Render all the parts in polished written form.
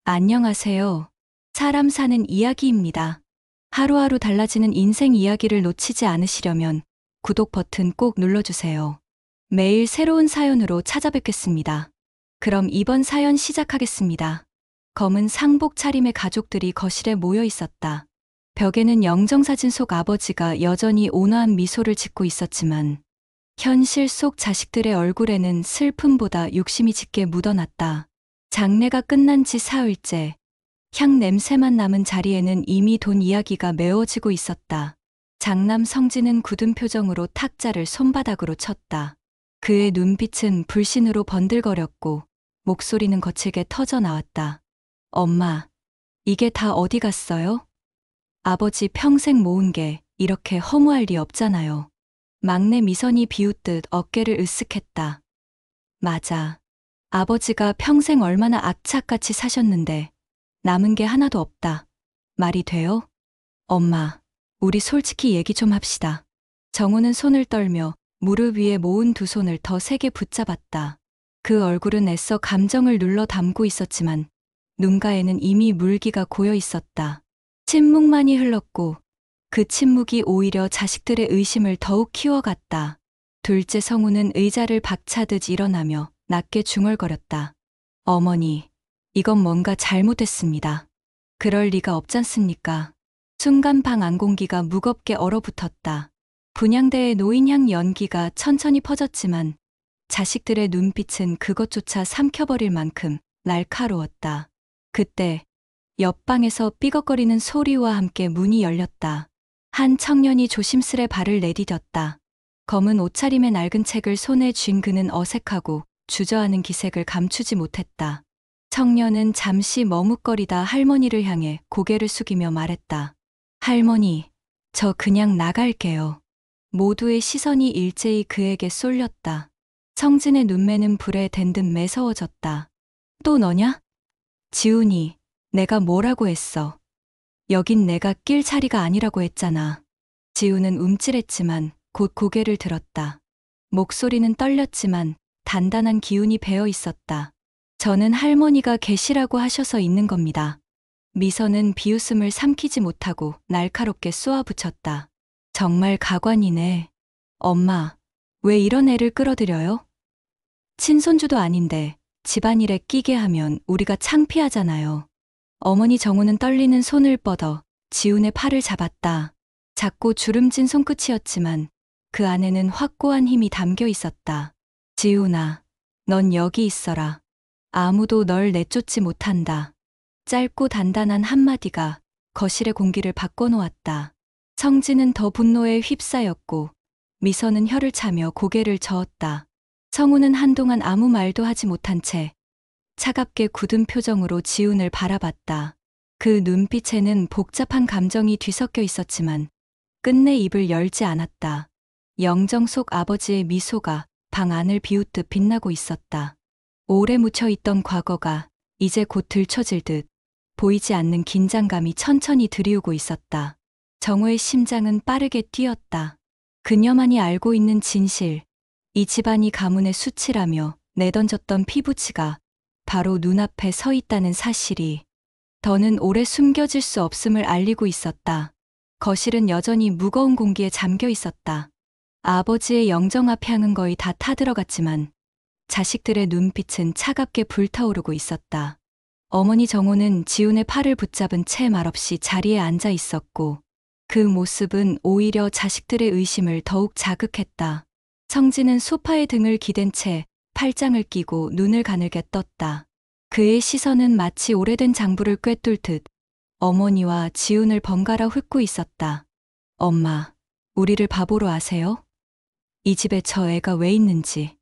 안녕하세요. 사람 사는 이야기입니다. 하루하루 달라지는 인생 이야기를 놓치지 않으시려면 구독 버튼 꼭 눌러주세요. 매일 새로운 사연으로 찾아뵙겠습니다. 그럼 이번 사연 시작하겠습니다. 검은 상복 차림의 가족들이 거실에 모여 있었다. 벽에는 영정사진 속 아버지가 여전히 온화한 미소를 짓고 있었지만 현실 속 자식들의 얼굴에는 슬픔보다 욕심이 짙게 묻어났다. 장례가 끝난 지 사흘째, 향 냄새만 남은 자리에는 이미 돈 이야기가 메워지고 있었다. 장남 성진은 굳은 표정으로 탁자를 손바닥으로 쳤다. 그의 눈빛은 불신으로 번들거렸고 목소리는 거칠게 터져 나왔다. 엄마, 이게 다 어디 갔어요? 아버지 평생 모은 게 이렇게 허무할 리 없잖아요. 막내 미선이 비웃듯 어깨를 으쓱했다. 맞아. 아버지가 평생 얼마나 악착같이 사셨는데 남은 게 하나도 없다. 말이 돼요? 엄마, 우리 솔직히 얘기 좀 합시다. 정우는 손을 떨며 무릎 위에 모은 두 손을 더 세게 붙잡았다. 그 얼굴은 애써 감정을 눌러 담고 있었지만 눈가에는 이미 물기가 고여 있었다. 침묵만이 흘렀고 그 침묵이 오히려 자식들의 의심을 더욱 키워갔다. 둘째 성우는 의자를 박차듯 일어나며 낮게 중얼거렸다. 어머니, 이건 뭔가 잘못됐습니다. 그럴 리가 없잖습니까? 순간 방 안공기가 무겁게 얼어붙었다. 분향대의 노인향 연기가 천천히 퍼졌지만 자식들의 눈빛은 그것조차 삼켜버릴 만큼 날카로웠다. 그때 옆방에서 삐걱거리는 소리와 함께 문이 열렸다. 한 청년이 조심스레 발을 내디뎠다. 검은 옷차림의 낡은 책을 손에 쥔 그는 어색하고 주저하는 기색을 감추지 못했다. 청년은 잠시 머뭇거리다 할머니를 향해 고개를 숙이며 말했다. 할머니, 저 그냥 나갈게요. 모두의 시선이 일제히 그에게 쏠렸다. 성진의 눈매는 불에 댄 듯 매서워졌다. 또 너냐? 지훈이, 내가 뭐라고 했어? 여긴 내가 낄 자리가 아니라고 했잖아. 지훈은 움찔했지만 곧 고개를 들었다. 목소리는 떨렸지만 단단한 기운이 배어 있었다. 저는 할머니가 계시라고 하셔서 있는 겁니다. 미선은 비웃음을 삼키지 못하고 날카롭게 쏘아붙였다. 정말 가관이네. 엄마, 왜 이런 애를 끌어들여요? 친손주도 아닌데 집안일에 끼게 하면 우리가 창피하잖아요. 어머니 정우는 떨리는 손을 뻗어 지훈의 팔을 잡았다. 작고 주름진 손끝이었지만 그 안에는 확고한 힘이 담겨 있었다. 지훈아, 넌 여기 있어라. 아무도 널 내쫓지 못한다. 짧고 단단한 한마디가 거실의 공기를 바꿔놓았다. 성진은 더 분노에 휩싸였고 미선은 혀를 차며 고개를 저었다. 성우는 한동안 아무 말도 하지 못한 채 차갑게 굳은 표정으로 지훈을 바라봤다. 그 눈빛에는 복잡한 감정이 뒤섞여 있었지만 끝내 입을 열지 않았다. 영정 속 아버지의 미소가 방 안을 비웃듯 빛나고 있었다. 오래 묻혀있던 과거가 이제 곧 들춰질 듯 보이지 않는 긴장감이 천천히 들이우고 있었다. 정우의 심장은 빠르게 뛰었다. 그녀만이 알고 있는 진실, 이 집안이 가문의 수치라며 내던졌던 피부치가 바로 눈앞에 서 있다는 사실이 더는 오래 숨겨질 수 없음을 알리고 있었다. 거실은 여전히 무거운 공기에 잠겨 있었다. 아버지의 영정 앞 향은 거의 다 타들어갔지만 자식들의 눈빛은 차갑게 불타오르고 있었다. 어머니 정호는 지훈의 팔을 붙잡은 채 말없이 자리에 앉아 있었고 그 모습은 오히려 자식들의 의심을 더욱 자극했다. 성진은 소파에 등을 기댄 채 팔짱을 끼고 눈을 가늘게 떴다. 그의 시선은 마치 오래된 장부를 꿰뚫 듯 어머니와 지훈을 번갈아 훑고 있었다. 엄마, 우리를 바보로 아세요? 이 집에 저 애가 왜 있는지,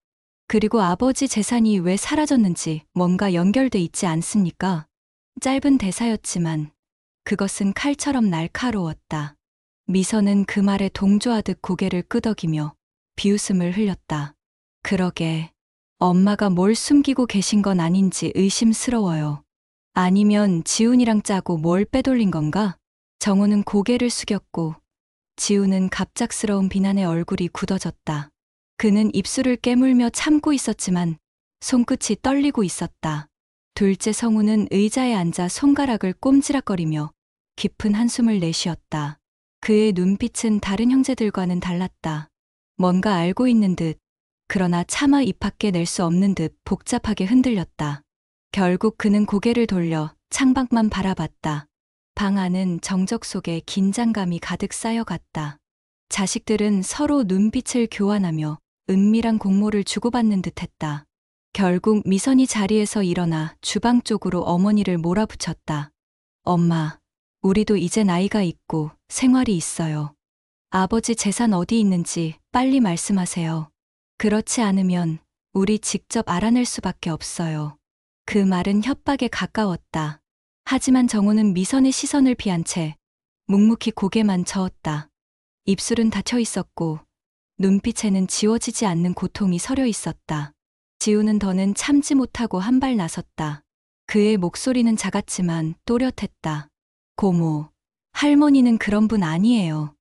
그리고 아버지 재산이 왜 사라졌는지 뭔가 연결돼 있지 않습니까? 짧은 대사였지만 그것은 칼처럼 날카로웠다. 미선은 그 말에 동조하듯 고개를 끄덕이며 비웃음을 흘렸다. 그러게, 엄마가 뭘 숨기고 계신 건 아닌지 의심스러워요. 아니면 지훈이랑 짜고 뭘 빼돌린 건가? 정우는 고개를 숙였고 지훈은 갑작스러운 비난의 얼굴이 굳어졌다. 그는 입술을 깨물며 참고 있었지만 손끝이 떨리고 있었다. 둘째 성우는 의자에 앉아 손가락을 꼼지락거리며 깊은 한숨을 내쉬었다. 그의 눈빛은 다른 형제들과는 달랐다. 뭔가 알고 있는 듯, 그러나 차마 입 밖에 낼 수 없는 듯 복잡하게 흔들렸다. 결국 그는 고개를 돌려 창밖만 바라봤다. 방 안은 정적 속에 긴장감이 가득 쌓여갔다. 자식들은 서로 눈빛을 교환하며 은밀한 공모를 주고받는 듯했다. 결국 미선이 자리에서 일어나 주방 쪽으로 어머니를 몰아붙였다. 엄마, 우리도 이제 나이가 있고 생활이 있어요. 아버지 재산 어디 있는지 빨리 말씀하세요. 그렇지 않으면 우리 직접 알아낼 수밖에 없어요. 그 말은 협박에 가까웠다. 하지만 정우는 미선의 시선을 피한 채 묵묵히 고개만 저었다. 입술은 닫혀 있었고 눈빛에는 지워지지 않는 고통이 서려 있었다. 지우는 더는 참지 못하고 한 발 나섰다. 그의 목소리는 작았지만 또렷했다. 고모, 할머니는 그런 분 아니에요.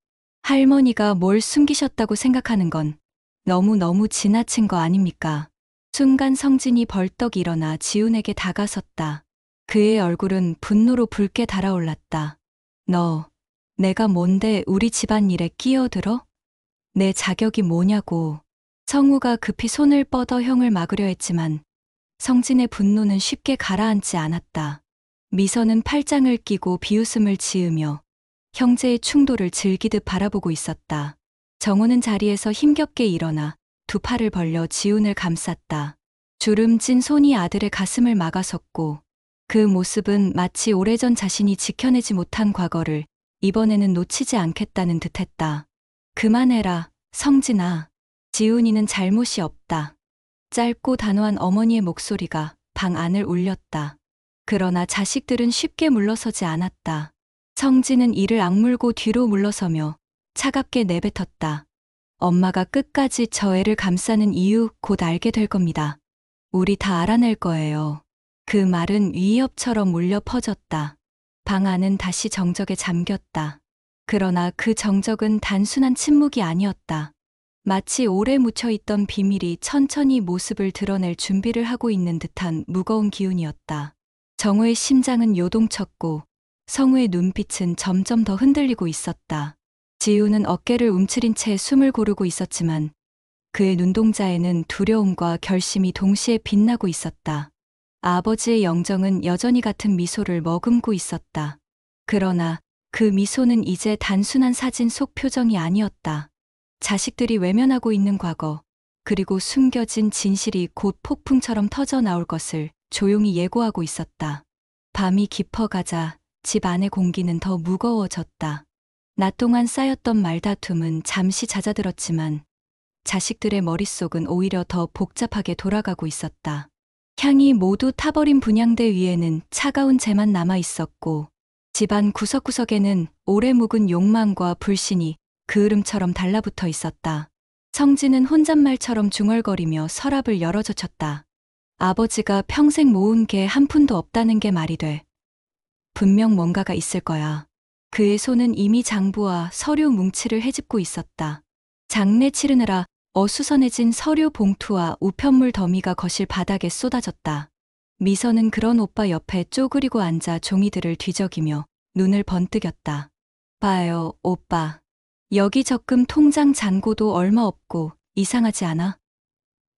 할머니가 뭘 숨기셨다고 생각하는 건 너무너무 지나친 거 아닙니까? 순간 성진이 벌떡 일어나 지훈에게 다가섰다. 그의 얼굴은 분노로 붉게 달아올랐다. 너, 내가 뭔데 우리 집안일에 끼어들어? 내 자격이 뭐냐고. 성우가 급히 손을 뻗어 형을 막으려 했지만 성진의 분노는 쉽게 가라앉지 않았다. 미선은 팔짱을 끼고 비웃음을 지으며 형제의 충돌을 즐기듯 바라보고 있었다. 정우는 자리에서 힘겹게 일어나 두 팔을 벌려 지훈을 감쌌다. 주름진 손이 아들의 가슴을 막아섰고 그 모습은 마치 오래전 자신이 지켜내지 못한 과거를 이번에는 놓치지 않겠다는 듯했다. 그만해라, 성진아. 지훈이는 잘못이 없다. 짧고 단호한 어머니의 목소리가 방 안을 울렸다. 그러나 자식들은 쉽게 물러서지 않았다. 성진은 이를 악물고 뒤로 물러서며 차갑게 내뱉었다. 엄마가 끝까지 저 애를 감싸는 이유 곧 알게 될 겁니다. 우리 다 알아낼 거예요. 그 말은 위협처럼 울려 퍼졌다. 방 안은 다시 정적에 잠겼다. 그러나 그 정적은 단순한 침묵이 아니었다. 마치 오래 묻혀있던 비밀이 천천히 모습을 드러낼 준비를 하고 있는 듯한 무거운 기운이었다. 정우의 심장은 요동쳤고 성우의 눈빛은 점점 더 흔들리고 있었다. 지우는 어깨를 움츠린 채 숨을 고르고 있었지만 그의 눈동자에는 두려움과 결심이 동시에 빛나고 있었다. 아버지의 영정은 여전히 같은 미소를 머금고 있었다. 그러나 그 미소는 이제 단순한 사진 속 표정이 아니었다. 자식들이 외면하고 있는 과거, 그리고 숨겨진 진실이 곧 폭풍처럼 터져 나올 것을 조용히 예고하고 있었다. 밤이 깊어가자 집 안의 공기는 더 무거워졌다. 낮 동안 쌓였던 말다툼은 잠시 잦아들었지만 자식들의 머릿속은 오히려 더 복잡하게 돌아가고 있었다. 향이 모두 타버린 분향대 위에는 차가운 재만 남아 있었고 집안 구석구석에는 오래 묵은 욕망과 불신이 그을음처럼 달라붙어 있었다. 성진은 혼잣말처럼 중얼거리며 서랍을 열어젖혔다. 아버지가 평생 모은 게 한 푼도 없다는 게 말이 돼. 분명 뭔가가 있을 거야. 그의 손은 이미 장부와 서류 뭉치를 헤집고 있었다. 장례 치르느라 어수선해진 서류 봉투와 우편물 더미가 거실 바닥에 쏟아졌다. 미선은 그런 오빠 옆에 쪼그리고 앉아 종이들을 뒤적이며 눈을 번뜩였다. 봐요, 오빠. 여기 적금 통장 잔고도 얼마 없고 이상하지 않아?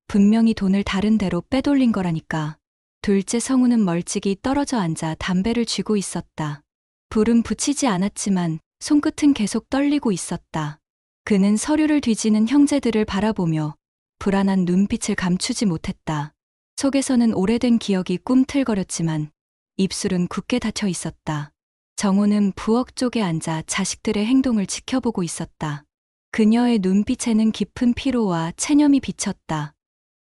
분명히 돈을 다른 데로 빼돌린 거라니까. 둘째 성우는 멀찍이 떨어져 앉아 담배를 쥐고 있었다. 불은 붙이지 않았지만 손끝은 계속 떨리고 있었다. 그는 서류를 뒤지는 형제들을 바라보며 불안한 눈빛을 감추지 못했다. 속에서는 오래된 기억이 꿈틀거렸지만 입술은 굳게 닫혀 있었다. 정우는 부엌 쪽에 앉아 자식들의 행동을 지켜보고 있었다. 그녀의 눈빛에는 깊은 피로와 체념이 비쳤다.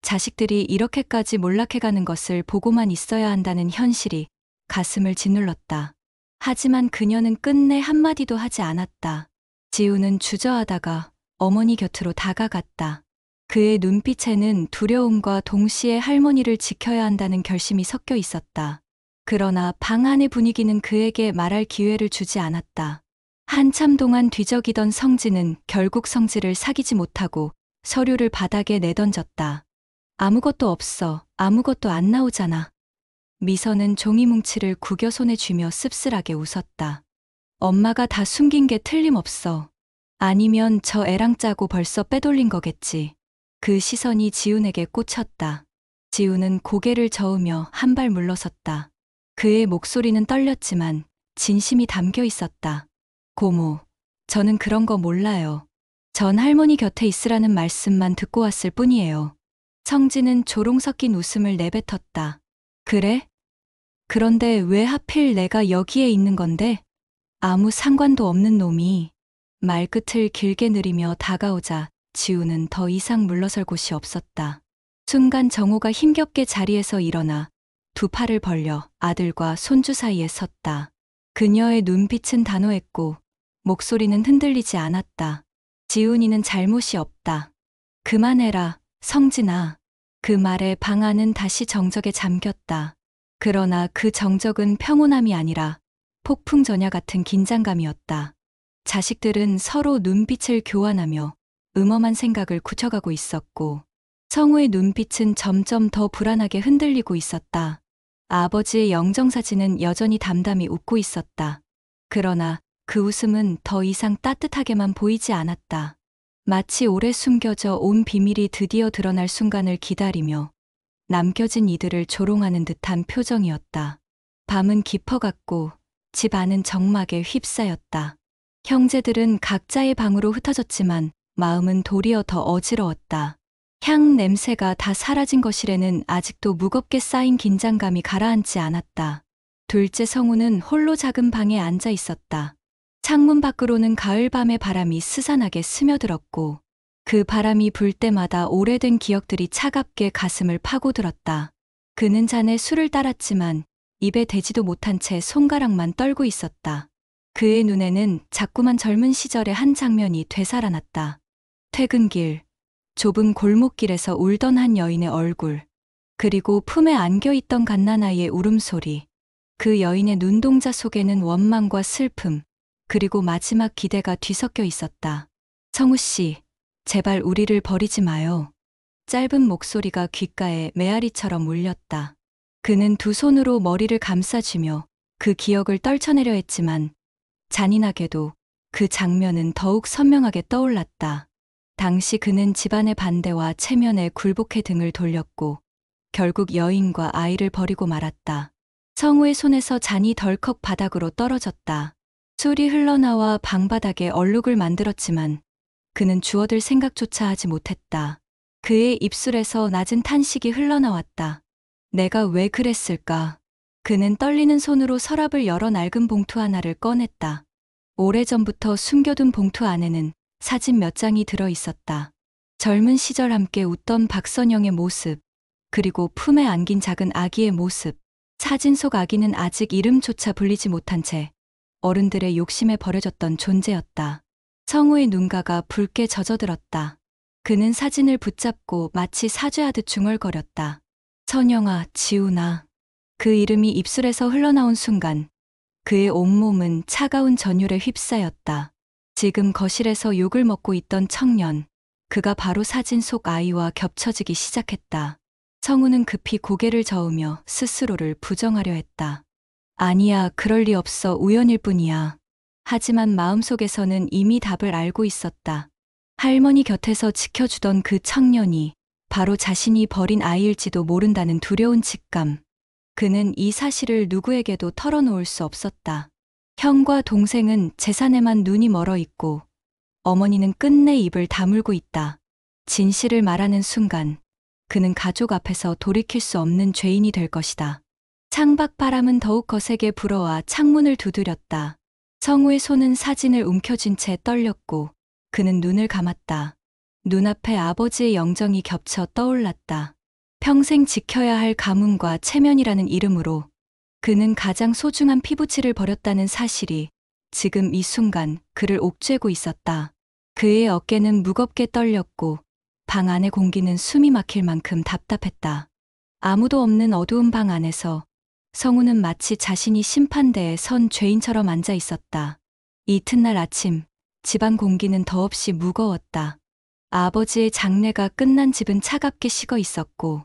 자식들이 이렇게까지 몰락해가는 것을 보고만 있어야 한다는 현실이 가슴을 짓눌렀다. 하지만 그녀는 끝내 한마디도 하지 않았다. 지우는 주저하다가 어머니 곁으로 다가갔다. 그의 눈빛에는 두려움과 동시에 할머니를 지켜야 한다는 결심이 섞여 있었다. 그러나 방 안의 분위기는 그에게 말할 기회를 주지 않았다. 한참 동안 뒤적이던 성진은 결국 성질을 사귀지 못하고 서류를 바닥에 내던졌다. 아무것도 없어. 아무것도 안 나오잖아. 미선은 종이 뭉치를 구겨 손에 쥐며 씁쓸하게 웃었다. 엄마가 다 숨긴 게 틀림없어. 아니면 저 애랑 짜고 벌써 빼돌린 거겠지. 그 시선이 지훈에게 꽂혔다. 지훈은 고개를 저으며 한 발 물러섰다. 그의 목소리는 떨렸지만 진심이 담겨 있었다. 고모, 저는 그런 거 몰라요. 전 할머니 곁에 있으라는 말씀만 듣고 왔을 뿐이에요. 성진은 조롱 섞인 웃음을 내뱉었다. 그래? 그런데 왜 하필 내가 여기에 있는 건데? 아무 상관도 없는 놈이. 말끝을 길게 느리며 다가오자 지우는 더 이상 물러설 곳이 없었다. 순간 정호가 힘겹게 자리에서 일어나 두 팔을 벌려 아들과 손주 사이에 섰다. 그녀의 눈빛은 단호했고 목소리는 흔들리지 않았다. 지훈이는 잘못이 없다. 그만해라, 성진아. 그 말에 방 안은 다시 정적에 잠겼다. 그러나 그 정적은 평온함이 아니라 폭풍전야 같은 긴장감이었다. 자식들은 서로 눈빛을 교환하며 음험한 생각을 굳혀가고 있었고 성우의 눈빛은 점점 더 불안하게 흔들리고 있었다. 아버지의 영정사진은 여전히 담담히 웃고 있었다. 그러나 그 웃음은 더 이상 따뜻하게만 보이지 않았다. 마치 오래 숨겨져 온 비밀이 드디어 드러날 순간을 기다리며 남겨진 이들을 조롱하는 듯한 표정이었다. 밤은 깊어갔고 집 안은 적막에 휩싸였다. 형제들은 각자의 방으로 흩어졌지만 마음은 도리어 더 어지러웠다. 향 냄새가 다 사라진 거실에는 아직도 무겁게 쌓인 긴장감이 가라앉지 않았다. 둘째 성우는 홀로 작은 방에 앉아 있었다. 창문 밖으로는 가을밤의 바람이 스산하게 스며들었고 그 바람이 불 때마다 오래된 기억들이 차갑게 가슴을 파고들었다. 그는 잔에 술을 따랐지만 입에 대지도 못한 채 손가락만 떨고 있었다. 그의 눈에는 자꾸만 젊은 시절의 한 장면이 되살아났다. 퇴근길, 좁은 골목길에서 울던 한 여인의 얼굴, 그리고 품에 안겨있던 갓난아이의 울음소리. 그 여인의 눈동자 속에는 원망과 슬픔, 그리고 마지막 기대가 뒤섞여 있었다. 성우 씨, 제발 우리를 버리지 마요. 짧은 목소리가 귓가에 메아리처럼 울렸다. 그는 두 손으로 머리를 감싸쥐며 그 기억을 떨쳐내려 했지만 잔인하게도 그 장면은 더욱 선명하게 떠올랐다. 당시 그는 집안의 반대와 체면에 굴복해 등을 돌렸고 결국 여인과 아이를 버리고 말았다. 성우의 손에서 잔이 덜컥 바닥으로 떨어졌다. 술이 흘러나와 방바닥에 얼룩을 만들었지만 그는 주워들 생각조차 하지 못했다. 그의 입술에서 낮은 탄식이 흘러나왔다. 내가 왜 그랬을까? 그는 떨리는 손으로 서랍을 열어 낡은 봉투 하나를 꺼냈다. 오래전부터 숨겨둔 봉투 안에는 사진 몇 장이 들어 있었다. 젊은 시절 함께 웃던 박선영의 모습, 그리고 품에 안긴 작은 아기의 모습. 사진 속 아기는 아직 이름조차 불리지 못한 채 어른들의 욕심에 버려졌던 존재였다. 성우의 눈가가 붉게 젖어들었다. 그는 사진을 붙잡고 마치 사죄하듯 중얼거렸다. 선영아, 지훈아. 그 이름이 입술에서 흘러나온 순간 그의 온몸은 차가운 전율에 휩싸였다. 지금 거실에서 욕을 먹고 있던 청년, 그가 바로 사진 속 아이와 겹쳐지기 시작했다. 성우는 급히 고개를 저으며 스스로를 부정하려 했다. 아니야, 그럴 리 없어, 우연일 뿐이야. 하지만 마음속에서는 이미 답을 알고 있었다. 할머니 곁에서 지켜주던 그 청년이 바로 자신이 버린 아이일지도 모른다는 두려운 직감. 그는 이 사실을 누구에게도 털어놓을 수 없었다. 형과 동생은 재산에만 눈이 멀어 있고 어머니는 끝내 입을 다물고 있다. 진실을 말하는 순간 그는 가족 앞에서 돌이킬 수 없는 죄인이 될 것이다. 창밖 바람은 더욱 거세게 불어와 창문을 두드렸다. 성우의 손은 사진을 움켜쥔 채 떨렸고 그는 눈을 감았다. 눈앞에 아버지의 영정이 겹쳐 떠올랐다. 평생 지켜야 할 가문과 체면이라는 이름으로 그는 가장 소중한 피부치를 버렸다는 사실이 지금 이 순간 그를 옥죄고 있었다. 그의 어깨는 무겁게 떨렸고 방 안의 공기는 숨이 막힐 만큼 답답했다. 아무도 없는 어두운 방 안에서 성우는 마치 자신이 심판대에 선 죄인처럼 앉아 있었다. 이튿날 아침, 집안 공기는 더없이 무거웠다. 아버지의 장례가 끝난 집은 차갑게 식어 있었고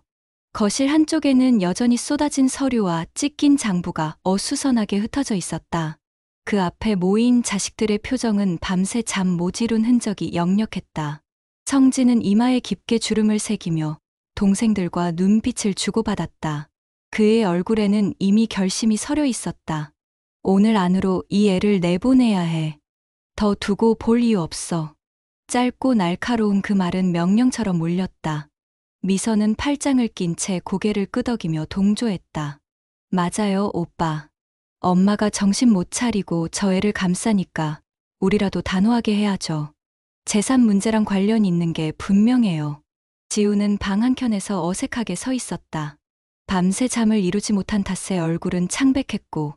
거실 한쪽에는 여전히 쏟아진 서류와 찢긴 장부가 어수선하게 흩어져 있었다. 그 앞에 모인 자식들의 표정은 밤새 잠 못 이룬 흔적이 역력했다. 성진은 이마에 깊게 주름을 새기며 동생들과 눈빛을 주고받았다. 그의 얼굴에는 이미 결심이 서려 있었다. 오늘 안으로 이 애를 내보내야 해. 더 두고 볼 이유 없어. 짧고 날카로운 그 말은 명령처럼 울렸다. 미선은 팔짱을 낀 채 고개를 끄덕이며 동조했다. 맞아요, 오빠. 엄마가 정신 못 차리고 저 애를 감싸니까 우리라도 단호하게 해야죠. 재산 문제랑 관련 있는 게 분명해요. 지우는 방 한켠에서 어색하게 서 있었다. 밤새 잠을 이루지 못한 탓에 얼굴은 창백했고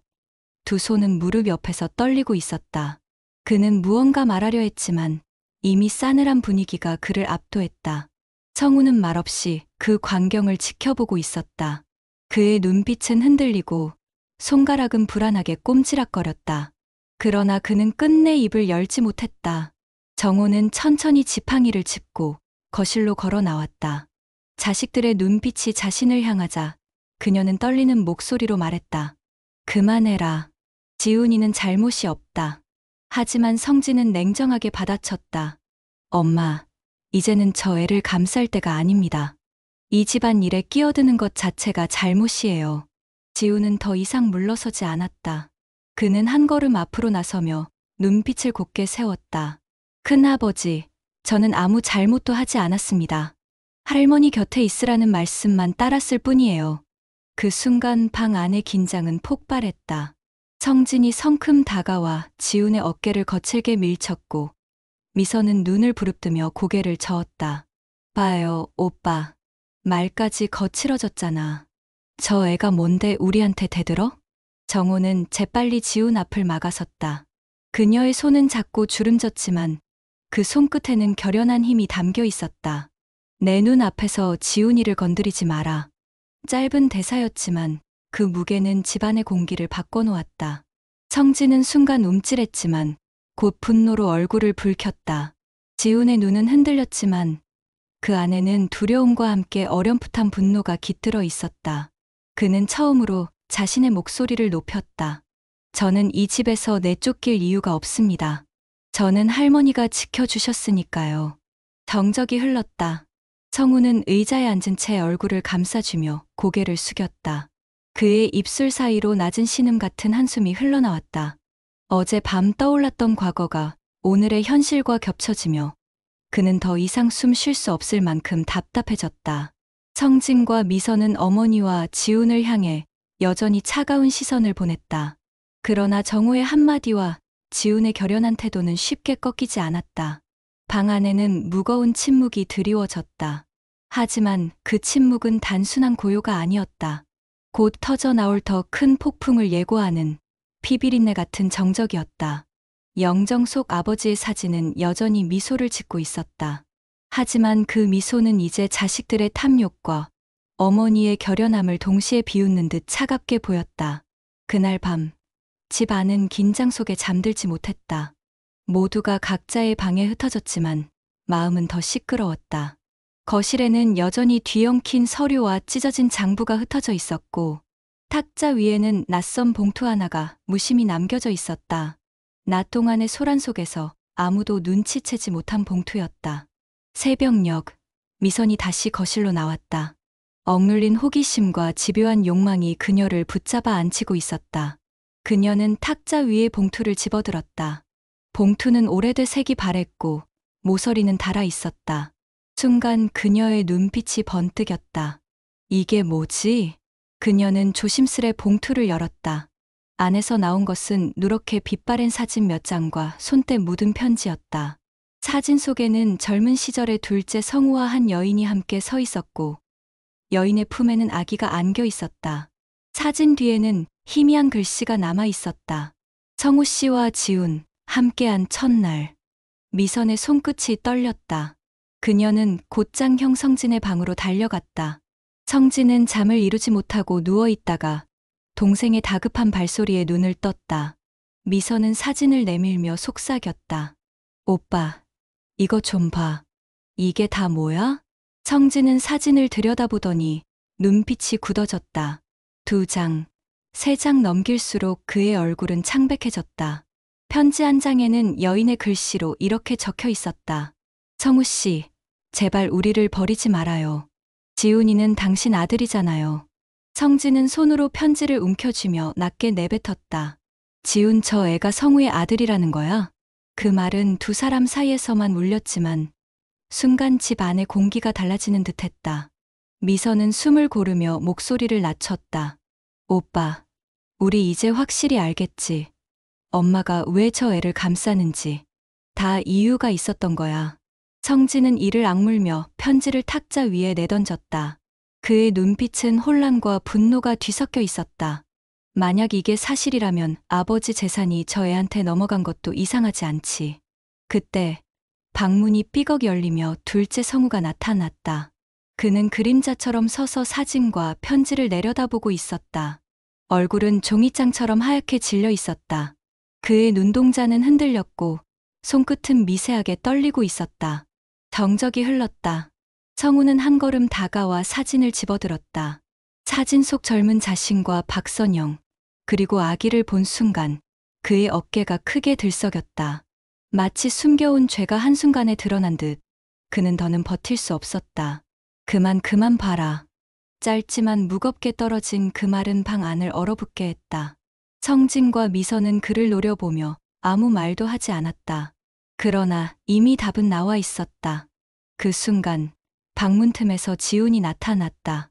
두 손은 무릎 옆에서 떨리고 있었다. 그는 무언가 말하려 했지만 이미 싸늘한 분위기가 그를 압도했다. 성우는 말없이 그 광경을 지켜보고 있었다. 그의 눈빛은 흔들리고 손가락은 불안하게 꼼지락거렸다. 그러나 그는 끝내 입을 열지 못했다. 정호는 천천히 지팡이를 짚고 거실로 걸어 나왔다. 자식들의 눈빛이 자신을 향하자 그녀는 떨리는 목소리로 말했다. 그만해라. 지훈이는 잘못이 없다. 하지만 성진은 냉정하게 받아쳤다. 엄마, 이제는 저 애를 감쌀 때가 아닙니다. 이 집안 일에 끼어드는 것 자체가 잘못이에요. 지우는 더 이상 물러서지 않았다. 그는 한 걸음 앞으로 나서며 눈빛을 곧게 세웠다. 큰아버지, 저는 아무 잘못도 하지 않았습니다. 할머니 곁에 있으라는 말씀만 따랐을 뿐이에요. 그 순간 방 안의 긴장은 폭발했다. 성진이 성큼 다가와 지훈의 어깨를 거칠게 밀쳤고 미선은 눈을 부릅뜨며 고개를 저었다. 봐요, 오빠. 말까지 거칠어졌잖아. 저 애가 뭔데 우리한테 대들어? 정호는 재빨리 지훈 앞을 막아섰다. 그녀의 손은 작고 주름졌지만 그 손끝에는 결연한 힘이 담겨 있었다. 내 눈 앞에서 지훈이를 건드리지 마라. 짧은 대사였지만 그 무게는 집안의 공기를 바꿔놓았다. 성진은 순간 움찔했지만 곧 분노로 얼굴을 붉혔다. 지훈의 눈은 흔들렸지만 그 안에는 두려움과 함께 어렴풋한 분노가 깃들어 있었다. 그는 처음으로 자신의 목소리를 높였다. 저는 이 집에서 내쫓길 이유가 없습니다. 저는 할머니가 지켜주셨으니까요. 정적이 흘렀다. 성우는 의자에 앉은 채 얼굴을 감싸주며 고개를 숙였다. 그의 입술 사이로 낮은 신음 같은 한숨이 흘러나왔다. 어제 밤 떠올랐던 과거가 오늘의 현실과 겹쳐지며 그는 더 이상 숨 쉴 수 없을 만큼 답답해졌다. 성진과 미선은 어머니와 지훈을 향해 여전히 차가운 시선을 보냈다. 그러나 정호의 한마디와 지훈의 결연한 태도는 쉽게 꺾이지 않았다. 방 안에는 무거운 침묵이 드리워졌다. 하지만 그 침묵은 단순한 고요가 아니었다. 곧 터져 나올 더 큰 폭풍을 예고하는 피비린내 같은 정적이었다. 영정 속 아버지의 사진은 여전히 미소를 짓고 있었다. 하지만 그 미소는 이제 자식들의 탐욕과 어머니의 결연함을 동시에 비웃는 듯 차갑게 보였다. 그날 밤, 집 안은 긴장 속에 잠들지 못했다. 모두가 각자의 방에 흩어졌지만 마음은 더 시끄러웠다. 거실에는 여전히 뒤엉킨 서류와 찢어진 장부가 흩어져 있었고 탁자 위에는 낯선 봉투 하나가 무심히 남겨져 있었다. 낮 동안의 소란 속에서 아무도 눈치채지 못한 봉투였다. 새벽녘, 미선이 다시 거실로 나왔다. 억눌린 호기심과 집요한 욕망이 그녀를 붙잡아 안치고 있었다. 그녀는 탁자 위에 봉투를 집어들었다. 봉투는 오래돼 색이 바랬고 모서리는 닳아 있었다. 순간 그녀의 눈빛이 번뜩였다. 이게 뭐지? 그녀는 조심스레 봉투를 열었다. 안에서 나온 것은 누렇게 빛바랜 사진 몇 장과 손때 묻은 편지였다. 사진 속에는 젊은 시절의 둘째 성우와 한 여인이 함께 서 있었고 여인의 품에는 아기가 안겨 있었다. 사진 뒤에는 희미한 글씨가 남아 있었다. 성우 씨와 지훈, 함께한 첫날. 미선의 손끝이 떨렸다. 그녀는 곧장 형 성진의 방으로 달려갔다. 성진은 잠을 이루지 못하고 누워있다가 동생의 다급한 발소리에 눈을 떴다. 미선은 사진을 내밀며 속삭였다. 오빠, 이거 좀 봐. 이게 다 뭐야? 성진은 사진을 들여다보더니 눈빛이 굳어졌다. 2장, 3장 넘길수록 그의 얼굴은 창백해졌다. 편지 한 장에는 여인의 글씨로 이렇게 적혀 있었다. 성우 씨, 제발 우리를 버리지 말아요. 지훈이는 당신 아들이잖아요. 성진은 손으로 편지를 움켜쥐며 낮게 내뱉었다. 지훈, 저 애가 성우의 아들이라는 거야? 그 말은 두 사람 사이에서만 울렸지만 순간 집 안의 공기가 달라지는 듯했다. 미선은 숨을 고르며 목소리를 낮췄다. 오빠, 우리 이제 확실히 알겠지. 엄마가 왜 저 애를 감싸는지. 다 이유가 있었던 거야. 성진은 이를 악물며 편지를 탁자 위에 내던졌다. 그의 눈빛은 혼란과 분노가 뒤섞여 있었다. 만약 이게 사실이라면 아버지 재산이 저 애한테 넘어간 것도 이상하지 않지. 그때 방문이 삐걱 열리며 둘째 성우가 나타났다. 그는 그림자처럼 서서 사진과 편지를 내려다보고 있었다. 얼굴은 종이장처럼 하얗게 질려 있었다. 그의 눈동자는 흔들렸고 손끝은 미세하게 떨리고 있었다. 정적이 흘렀다. 성우는 한 걸음 다가와 사진을 집어들었다. 사진 속 젊은 자신과 박선영, 그리고 아기를 본 순간 그의 어깨가 크게 들썩였다. 마치 숨겨온 죄가 한순간에 드러난 듯 그는 더는 버틸 수 없었다. 그만 봐라. 짧지만 무겁게 떨어진 그 말은 방 안을 얼어붙게 했다. 성진과 미선은 그를 노려보며 아무 말도 하지 않았다. 그러나 이미 답은 나와 있었다. 그 순간 방문 틈에서 지훈이 나타났다.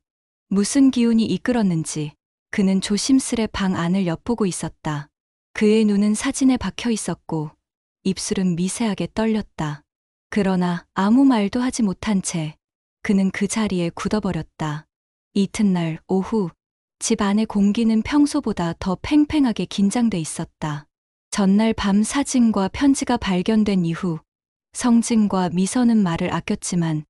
무슨 기운이 이끌었는지 그는 조심스레 방 안을 엿보고 있었다. 그의 눈은 사진에 박혀 있었고 입술은 미세하게 떨렸다. 그러나 아무 말도 하지 못한 채 그는 그 자리에 굳어버렸다. 이튿날 오후 집 안의 공기는 평소보다 더 팽팽하게 긴장돼 있었다. 전날 밤 사진과 편지가 발견된 이후 성진과 미선은 말을 아꼈지만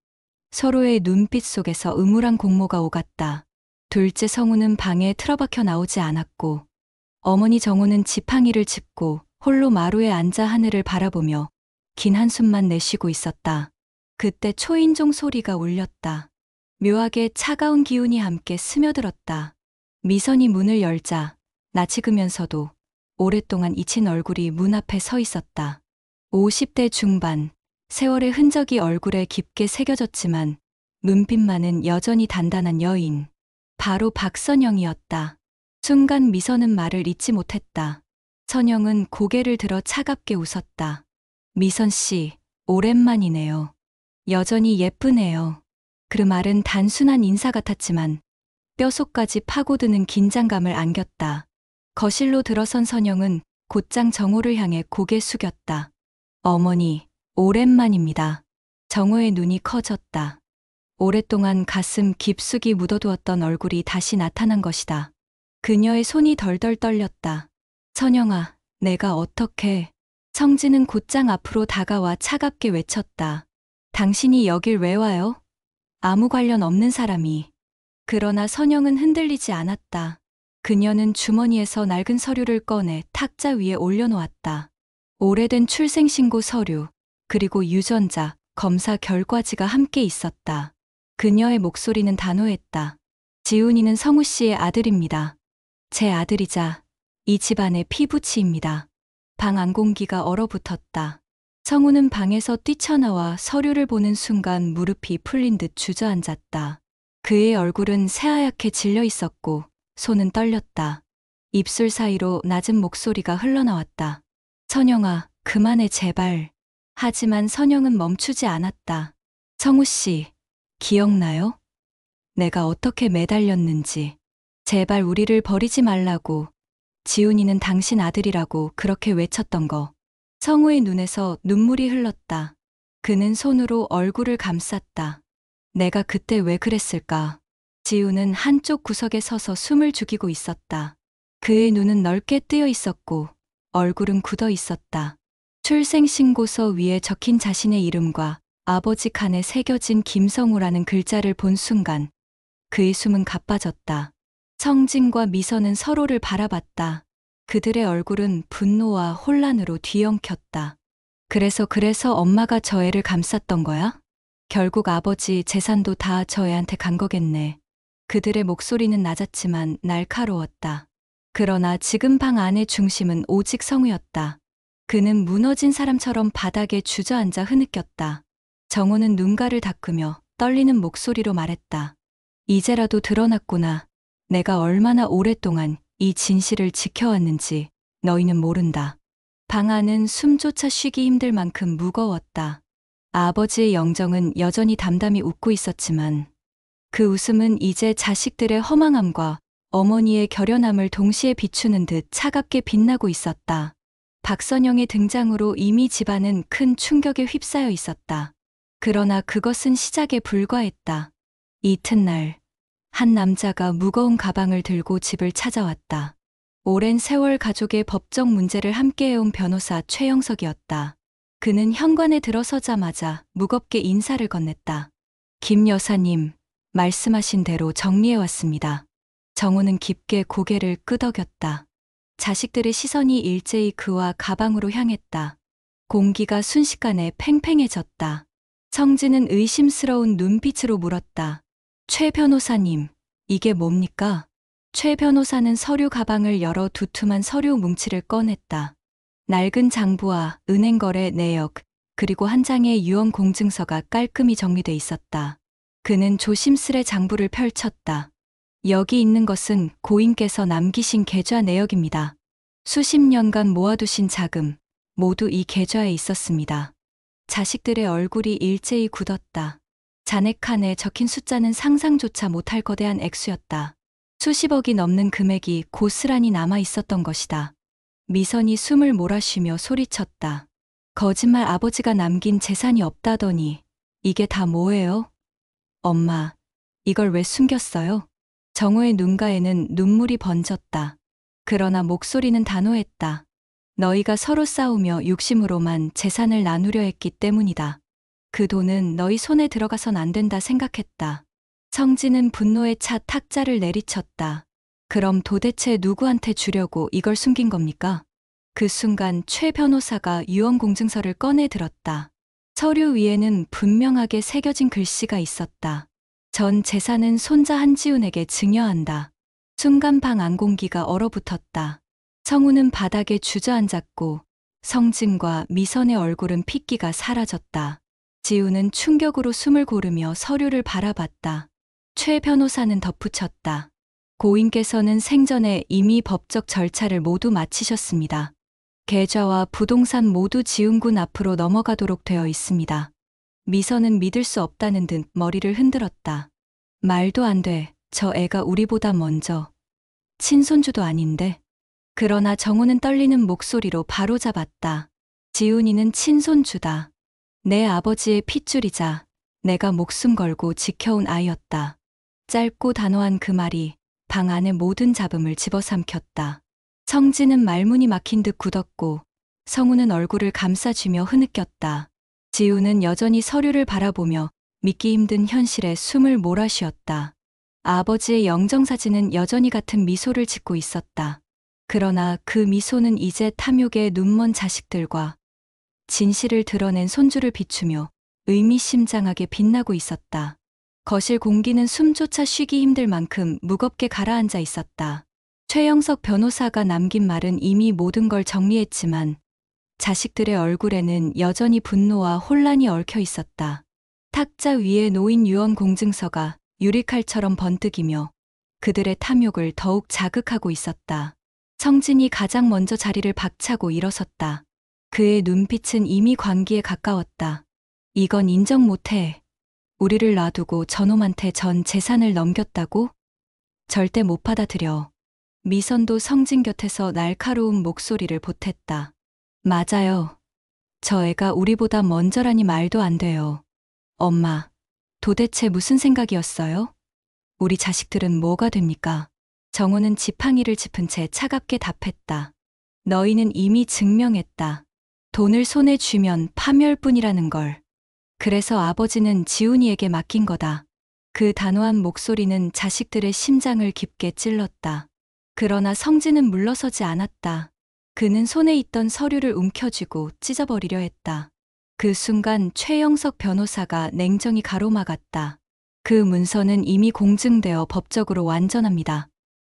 서로의 눈빛 속에서 음울한 공모가 오갔다. 둘째 성우는 방에 틀어박혀 나오지 않았고 어머니 정호는 지팡이를 짚고 홀로 마루에 앉아 하늘을 바라보며 긴 한숨만 내쉬고 있었다. 그때 초인종 소리가 울렸다. 묘하게 차가운 기운이 함께 스며들었다. 미선이 문을 열자 나치으면서도 오랫동안 잊힌 얼굴이 문 앞에 서 있었다. 50대 중반, 세월의 흔적이 얼굴에 깊게 새겨졌지만 눈빛만은 여전히 단단한 여인. 바로 박선영이었다. 순간 미선은 말을 잇지 못했다. 선영은 고개를 들어 차갑게 웃었다. 미선 씨, 오랜만이네요. 여전히 예쁘네요. 그 말은 단순한 인사 같았지만 뼛속까지 파고드는 긴장감을 안겼다. 거실로 들어선 선영은 곧장 정호를 향해 고개 숙였다. 어머니, 오랜만입니다. 정호의 눈이 커졌다. 오랫동안 가슴 깊숙이 묻어두었던 얼굴이 다시 나타난 것이다. 그녀의 손이 덜덜 떨렸다. 선영아, 내가 어떻게... 성진은 곧장 앞으로 다가와 차갑게 외쳤다. 당신이 여길 왜 와요? 아무 관련 없는 사람이. 그러나 선영은 흔들리지 않았다. 그녀는 주머니에서 낡은 서류를 꺼내 탁자 위에 올려놓았다. 오래된 출생신고 서류, 그리고 유전자, 검사 결과지가 함께 있었다. 그녀의 목소리는 단호했다. 지훈이는 성우 씨의 아들입니다. 제 아들이자 이 집안의 피부치입니다. 방 안 공기가 얼어붙었다. 성우는 방에서 뛰쳐나와 서류를 보는 순간 무릎이 풀린 듯 주저앉았다. 그의 얼굴은 새하얗게 질려 있었고 손은 떨렸다. 입술 사이로 낮은 목소리가 흘러나왔다. 선영아, 그만해 제발. 하지만 선영은 멈추지 않았다. 성우 씨, 기억나요? 내가 어떻게 매달렸는지. 제발 우리를 버리지 말라고. 지훈이는 당신 아들이라고 그렇게 외쳤던 거. 성우의 눈에서 눈물이 흘렀다. 그는 손으로 얼굴을 감쌌다. 내가 그때 왜 그랬을까? 지훈은 한쪽 구석에 서서 숨을 죽이고 있었다. 그의 눈은 넓게 뜨여 있었고 얼굴은 굳어 있었다. 출생신고서 위에 적힌 자신의 이름과 아버지 칸에 새겨진 김성우라는 글자를 본 순간 그의 숨은 가빠졌다. 성진과 미선은 서로를 바라봤다. 그들의 얼굴은 분노와 혼란으로 뒤엉켰다. 그래서 엄마가 저 애를 감쌌던 거야? 결국 아버지 재산도 다 저 애한테 간 거겠네. 그들의 목소리는 낮았지만 날카로웠다. 그러나 지금 방 안의 중심은 오직 성우였다. 그는 무너진 사람처럼 바닥에 주저앉아 흐느꼈다. 정호는 눈가를 닦으며 떨리는 목소리로 말했다. 이제라도 드러났구나. 내가 얼마나 오랫동안 이 진실을 지켜왔는지 너희는 모른다. 방 안은 숨조차 쉬기 힘들 만큼 무거웠다. 아버지의 영정은 여전히 담담히 웃고 있었지만 그 웃음은 이제 자식들의 허망함과 어머니의 결연함을 동시에 비추는 듯 차갑게 빛나고 있었다. 박선영의 등장으로 이미 집안은 큰 충격에 휩싸여 있었다. 그러나 그것은 시작에 불과했다. 이튿날 한 남자가 무거운 가방을 들고 집을 찾아왔다. 오랜 세월 가족의 법적 문제를 함께해온 변호사 최영석이었다. 그는 현관에 들어서자마자 무겁게 인사를 건넸다. 김 여사님, 말씀하신 대로 정리해왔습니다. 정우는 깊게 고개를 끄덕였다. 자식들의 시선이 일제히 그와 가방으로 향했다. 공기가 순식간에 팽팽해졌다. 성진은 의심스러운 눈빛으로 물었다. 최 변호사님, 이게 뭡니까? 최 변호사는 서류 가방을 열어 두툼한 서류 뭉치를 꺼냈다. 낡은 장부와 은행거래 내역, 그리고 한 장의 유언 공증서가 깔끔히 정리돼 있었다. 그는 조심스레 장부를 펼쳤다. 여기 있는 것은 고인께서 남기신 계좌 내역입니다. 수십 년간 모아두신 자금, 모두 이 계좌에 있었습니다. 자식들의 얼굴이 일제히 굳었다. 잔액칸에 적힌 숫자는 상상조차 못할 거대한 액수였다. 수십억이 넘는 금액이 고스란히 남아 있었던 것이다. 미선이 숨을 몰아쉬며 소리쳤다. 거짓말 아버지가 남긴 재산이 없다더니 이게 다 뭐예요? 엄마, 이걸 왜 숨겼어요? 정우의 눈가에는 눈물이 번졌다. 그러나 목소리는 단호했다. 너희가 서로 싸우며 욕심으로만 재산을 나누려 했기 때문이다. 그 돈은 너희 손에 들어가선 안 된다 생각했다. 성진은 분노에 차 탁자를 내리쳤다. 그럼 도대체 누구한테 주려고 이걸 숨긴 겁니까? 그 순간 최 변호사가 유언 공증서를 꺼내 들었다. 서류 위에는 분명하게 새겨진 글씨가 있었다. 전 재산은 손자 한지훈에게 증여한다. 순간 방 안 공기가 얼어붙었다. 성우는 바닥에 주저앉았고 성진과 미선의 얼굴은 핏기가 사라졌다. 지훈은 충격으로 숨을 고르며 서류를 바라봤다. 최 변호사는 덧붙였다. 고인께서는 생전에 이미 법적 절차를 모두 마치셨습니다. 계좌와 부동산 모두 지훈군 앞으로 넘어가도록 되어 있습니다. 미선은 믿을 수 없다는 듯 머리를 흔들었다. 말도 안 돼. 저 애가 우리보다 먼저. 친손주도 아닌데. 그러나 정우는 떨리는 목소리로 바로잡았다. 지훈이는 친손주다. 내 아버지의 핏줄이자 내가 목숨 걸고 지켜온 아이였다. 짧고 단호한 그 말이 방 안의 모든 잡음을 집어삼켰다. 성진은 말문이 막힌 듯 굳었고 성우는 얼굴을 감싸쥐며 흐느꼈다. 지우는 여전히 서류를 바라보며 믿기 힘든 현실에 숨을 몰아쉬었다. 아버지의 영정사진은 여전히 같은 미소를 짓고 있었다. 그러나 그 미소는 이제 탐욕에 눈먼 자식들과 진실을 드러낸 손주를 비추며 의미심장하게 빛나고 있었다. 거실 공기는 숨조차 쉬기 힘들 만큼 무겁게 가라앉아 있었다. 최영석 변호사가 남긴 말은 이미 모든 걸 정리했지만 자식들의 얼굴에는 여전히 분노와 혼란이 얽혀 있었다. 탁자 위에 놓인 유언 공증서가 유리칼처럼 번뜩이며 그들의 탐욕을 더욱 자극하고 있었다. 성진이 가장 먼저 자리를 박차고 일어섰다. 그의 눈빛은 이미 광기에 가까웠다. 이건 인정 못해. 우리를 놔두고 저놈한테 전 재산을 넘겼다고? 절대 못 받아들여. 미선도 성진 곁에서 날카로운 목소리를 보탰다. 맞아요. 저 애가 우리보다 먼저라니 말도 안 돼요. 엄마, 도대체 무슨 생각이었어요? 우리 자식들은 뭐가 됩니까? 정우는 지팡이를 짚은 채 차갑게 답했다. 너희는 이미 증명했다. 돈을 손에 쥐면 파멸뿐이라는 걸. 그래서 아버지는 지훈이에게 맡긴 거다. 그 단호한 목소리는 자식들의 심장을 깊게 찔렀다. 그러나 성진은 물러서지 않았다. 그는 손에 있던 서류를 움켜쥐고 찢어버리려 했다. 그 순간 최영석 변호사가 냉정히 가로막았다. 그 문서는 이미 공증되어 법적으로 완전합니다.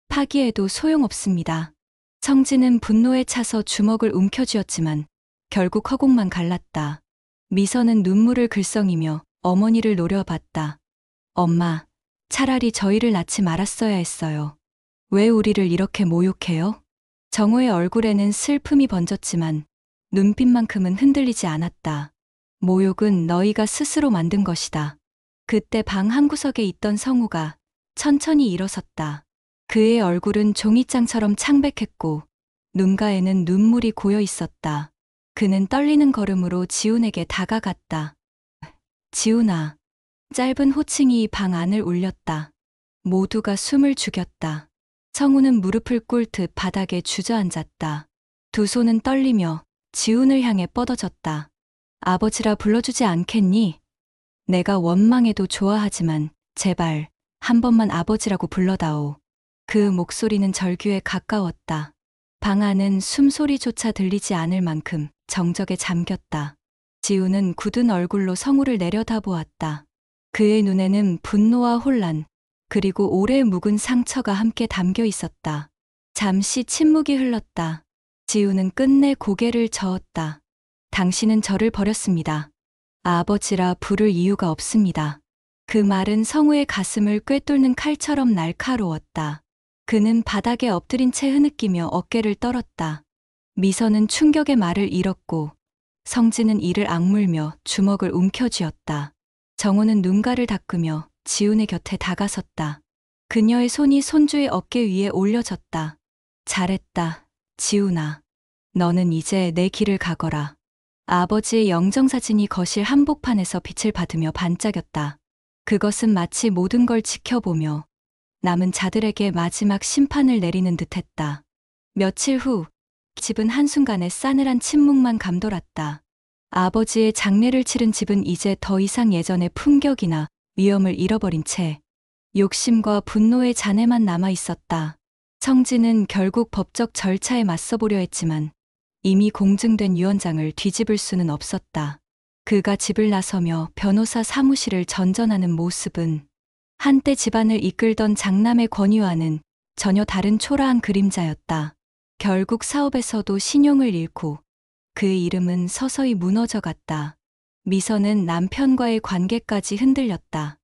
파기해도 소용없습니다. 성진은 분노에 차서 주먹을 움켜쥐었지만 결국 허공만 갈랐다. 미선은 눈물을 글썽이며 어머니를 노려봤다. 엄마, 차라리 저희를 낳지 말았어야 했어요. 왜 우리를 이렇게 모욕해요? 정호의 얼굴에는 슬픔이 번졌지만 눈빛만큼은 흔들리지 않았다. 모욕은 너희가 스스로 만든 것이다. 그때 방 한구석에 있던 성우가 천천히 일어섰다. 그의 얼굴은 종이장처럼 창백했고 눈가에는 눈물이 고여 있었다. 그는 떨리는 걸음으로 지훈에게 다가갔다. 지훈아. 짧은 호칭이 방 안을 울렸다. 모두가 숨을 죽였다. 성우는 무릎을 꿇듯 바닥에 주저앉았다. 두 손은 떨리며 지훈을 향해 뻗어졌다. 아버지라 불러주지 않겠니? 내가 원망해도 좋아하지만 제발 한 번만 아버지라고 불러다오. 그 목소리는 절규에 가까웠다. 방 안은 숨소리조차 들리지 않을 만큼 정적에 잠겼다. 지훈은 굳은 얼굴로 성우를 내려다보았다. 그의 눈에는 분노와 혼란, 그리고 오래 묵은 상처가 함께 담겨 있었다. 잠시 침묵이 흘렀다. 지훈은 끝내 고개를 저었다. 당신은 저를 버렸습니다. 아버지라 부를 이유가 없습니다. 그 말은 성우의 가슴을 꿰뚫는 칼처럼 날카로웠다. 그는 바닥에 엎드린 채 흐느끼며 어깨를 떨었다. 미선은 충격의 말을 잃었고 성진은 이를 악물며 주먹을 움켜쥐었다. 정호는 눈가를 닦으며 지훈의 곁에 다가섰다. 그녀의 손이 손주의 어깨 위에 올려졌다. 잘했다, 지훈아. 너는 이제 내 길을 가거라. 아버지의 영정사진이 거실 한복판에서 빛을 받으며 반짝였다. 그것은 마치 모든 걸 지켜보며 남은 자들에게 마지막 심판을 내리는 듯했다. 며칠 후 집은 한순간에 싸늘한 침묵만 감돌았다. 아버지의 장례를 치른 집은 이제 더 이상 예전의 품격이나 위엄을 잃어버린 채 욕심과 분노의 잔해만 남아 있었다. 성진은 결국 법적 절차에 맞서보려 했지만 이미 공증된 유언장을 뒤집을 수는 없었다. 그가 집을 나서며 변호사 사무실을 전전하는 모습은 한때 집안을 이끌던 장남의 권유와는 전혀 다른 초라한 그림자였다. 결국 사업에서도 신용을 잃고 그의 이름은 서서히 무너져갔다. 미선은 남편과의 관계까지 흔들렸다.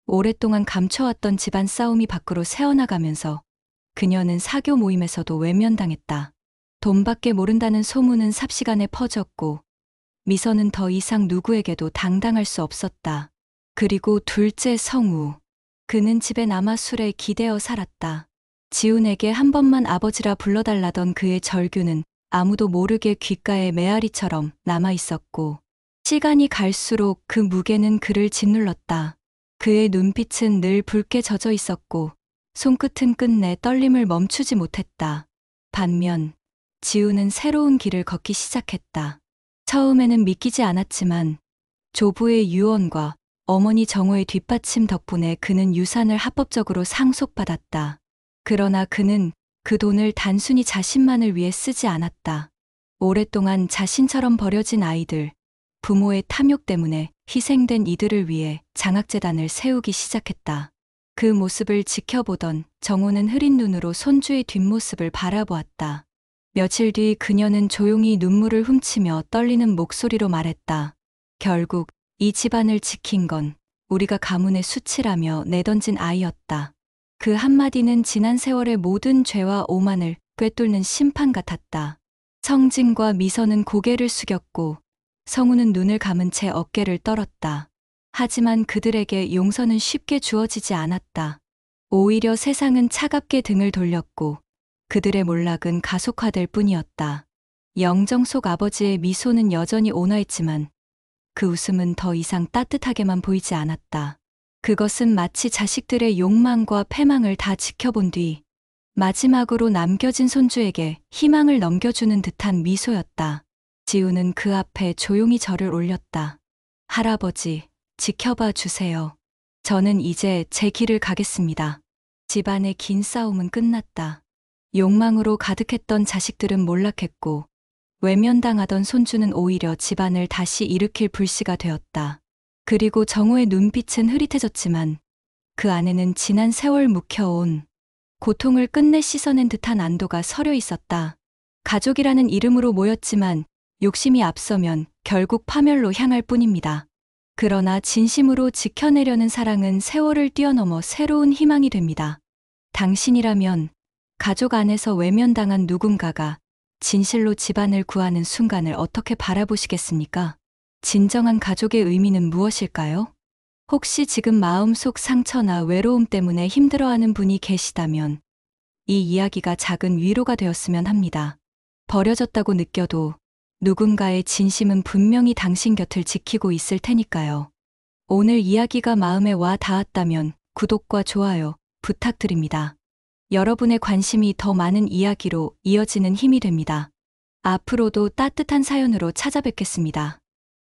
오랫동안 감춰왔던 집안 싸움이 밖으로 새어나가면서 그녀는 사교 모임에서도 외면당했다. 돈밖에 모른다는 소문은 삽시간에 퍼졌고 미선은 더 이상 누구에게도 당당할 수 없었다. 그리고 둘째 성우. 그는 집에 남아 술에 기대어 살았다. 지훈에게 한 번만 아버지라 불러달라던 그의 절규는 아무도 모르게 귓가에 메아리처럼 남아 있었고 시간이 갈수록 그 무게는 그를 짓눌렀다. 그의 눈빛은 늘 붉게 젖어 있었고 손끝은 끝내 떨림을 멈추지 못했다. 반면 지훈은 새로운 길을 걷기 시작했다. 처음에는 믿기지 않았지만 조부의 유언과 어머니 정호의 뒷받침 덕분에 그는 유산을 합법적으로 상속받았다. 그러나 그는 그 돈을 단순히 자신만을 위해 쓰지 않았다. 오랫동안 자신처럼 버려진 아이들, 부모의 탐욕 때문에 희생된 이들을 위해 장학재단을 세우기 시작했다. 그 모습을 지켜보던 정호는 흐린 눈으로 손주의 뒷모습을 바라보았다. 며칠 뒤 그녀는 조용히 눈물을 훔치며 떨리는 목소리로 말했다. 결국 이 집안을 지킨 건 우리가 가문의 수치라며 내던진 아이였다. 그 한마디는 지난 세월의 모든 죄와 오만을 꿰뚫는 심판 같았다. 성진과 미선은 고개를 숙였고 성우는 눈을 감은 채 어깨를 떨었다. 하지만 그들에게 용서는 쉽게 주어지지 않았다. 오히려 세상은 차갑게 등을 돌렸고 그들의 몰락은 가속화될 뿐이었다. 영정 속 아버지의 미소는 여전히 온화했지만 그 웃음은 더 이상 따뜻하게만 보이지 않았다. 그것은 마치 자식들의 욕망과 패망을 다 지켜본 뒤 마지막으로 남겨진 손주에게 희망을 넘겨주는 듯한 미소였다. 지우는 그 앞에 조용히 절을 올렸다. 할아버지, 지켜봐 주세요. 저는 이제 제 길을 가겠습니다. 집안의 긴 싸움은 끝났다. 욕망으로 가득했던 자식들은 몰락했고 외면당하던 손주는 오히려 집안을 다시 일으킬 불씨가 되었다. 그리고 정호의 눈빛은 흐릿해졌지만 그 안에는 지난 세월 묵혀온 고통을 끝내 씻어낸 듯한 안도가 서려 있었다. 가족이라는 이름으로 모였지만 욕심이 앞서면 결국 파멸로 향할 뿐입니다. 그러나 진심으로 지켜내려는 사랑은 세월을 뛰어넘어 새로운 희망이 됩니다. 당신이라면 가족 안에서 외면당한 누군가가 진실로 집안을 구하는 순간을 어떻게 바라보시겠습니까? 진정한 가족의 의미는 무엇일까요? 혹시 지금 마음속 상처나 외로움 때문에 힘들어하는 분이 계시다면 이 이야기가 작은 위로가 되었으면 합니다. 버려졌다고 느껴도 누군가의 진심은 분명히 당신 곁을 지키고 있을 테니까요. 오늘 이야기가 마음에 와 닿았다면 구독과 좋아요 부탁드립니다. 여러분의 관심이 더 많은 이야기로 이어지는 힘이 됩니다. 앞으로도 따뜻한 사연으로 찾아뵙겠습니다.